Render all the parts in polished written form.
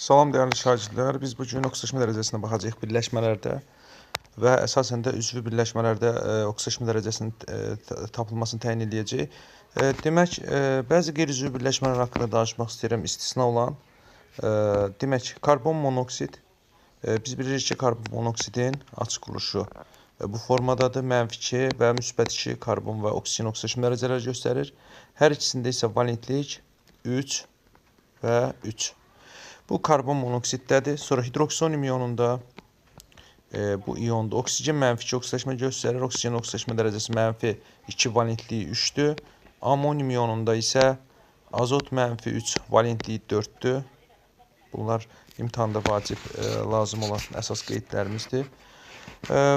Salam değerli şagirdlər. Biz bugün oksidaşma dərəcəsinə baxacağıq birləşmələrdə və əsasən də üzvü birləşmələrdə oksidaşma dərəcəsinin tapılmasını təyin edəcəyik. Demək, bəzi qeyri-üzvü birləşmələr haqqında danışmaq istəyirəm, istisna olan. Demək, karbon monoksid. Biz bilirik ki, karbon monoksidin açıq quruluşu bu formadadır. -2 və -2 karbon və oksigen oksidaşma dərəcələri göstərir. Hər ikisində isə valentlik 3 və 3. Bu karbon monoksiddədir. Sonra hidroksonium ionunda bu ionda oksigen -2 oksidaşma göstərir. Oksigen oksidaşma dərəcəsi -2 valentliyi 3'dür. Amonium ionunda isə azot -3 valentliyi 4'dür. Bunlar imtahanda vacib lazım olan əsas qeydlərimizdir.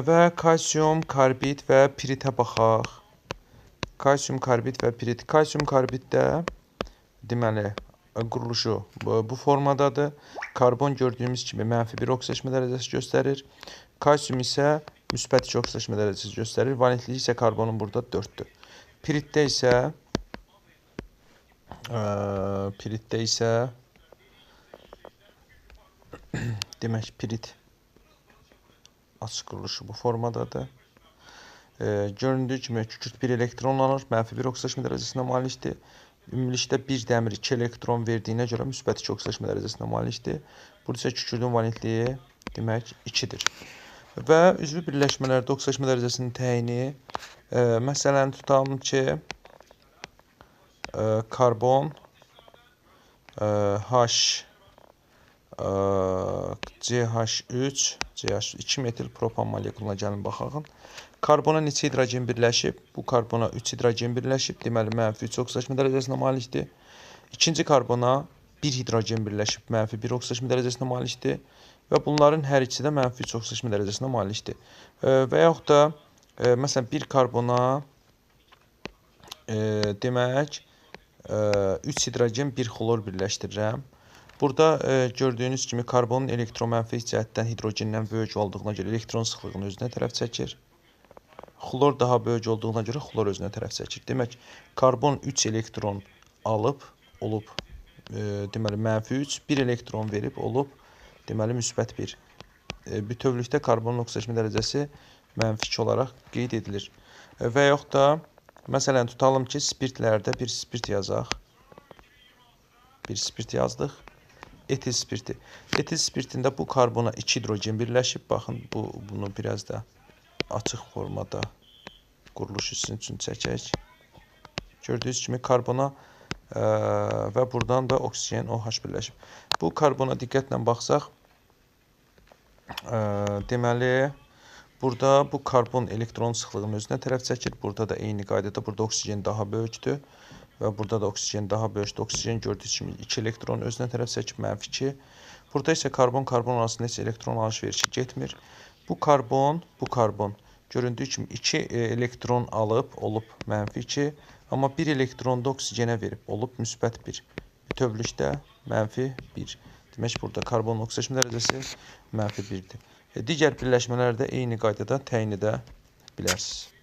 Və kalsium karbid və piritə baxaq. Kalsium karbid və pirit. Kalsium karbiddə deməli quruluşu bu formadadır. Karbon gördüyümüz kimi -1 oksidaşma dərəcəsi göstərir. Kalsium isə -2 oksidaşma dərəcəsi göstərir. Valentliyi isə karbonun burada 4'dür. Piritdə isə demək pirit açıq quruluşu bu formadadır. Göründüyü kimi kükürt 1 elektron alır. -1 oksidaşma dərəcəsinə malikdir. Ümumilikdə 1 dəmir 2 elektron verdiyinə görə -2 oksidaşma dərəcəsinə malikdir. Burada isə kükürdün valentliyi demək 2'dir. Və üzvü birləşmələrdə oksidaşma dərəcəsinin təyini məsələn tutalım ki, karbon CH2 metil propan molekuluna gəlin baxaq. Karbona neçə hidrogen birləşib? Bu karbona 3 hidrogen birləşib. Deməli, -3 oksidaşma dərəcəsinə malikdir. İkinci karbona 1 hidrogen birləşib. -1 oksidaşma dərəcəsinə malikdir. Və bunların hər ikisi də -3 oksidaşma dərəcəsinə malikdir. Və yaxud da, məsələn, bir karbona demək, 3 hidrogen 1 xlor birləşdirirəm. Burada gördüyünüz kimi karbonun elektromənfi cəhətdən hidrogendən böyük olduğuna görə elektron sıxlığını özünə tərəf çəkir. Xlor daha böyük olduğuna görə xlor özünə tərəf çəkir. Demək, karbon 3 elektron olub, deməli, -3, 1 elektron verib, deməli, -1. Bütövlükdə karbonun oksidaşma dərəcəsi -2 olaraq qeyd edilir. Və yaxud da, məsələn, tutalım ki, spirtlərdə bir spirt yazaq. Bir spirt yazdıq. Etil spirti. Etil spirtində bu karbona 2 hidrogen birləşib. Baxın, bunu biraz da açıq formada quruluşu sizin üçün çəkək. Gördüyünüz kimi karbona və buradan da oksigen OH birləşib. Bu karbona diqqətlə baxsaq, deməli, burada bu karbon elektron sıxlığını özünə tərəf çəkir. Burada da eyni qaydada, burada oksigen daha böyükdür. Və burada da oksigen daha böyükdür. Oksigen gördüyünüz kimi 2 elektron özünə tərəf çəkib, -2. Burada isə karbon arasında heç elektron alış-verişi getmir. Bu karbon göründüyü kimi 2 elektron olub -2. Amma 1 elektron da oksigenə verib, -1. Bütövlükdə -1. Demək, burada karbonun oksidaşma dərəcəsi -1'dir. Digər birləşmələrdə eyni qaydada təyin edə bilərsiniz.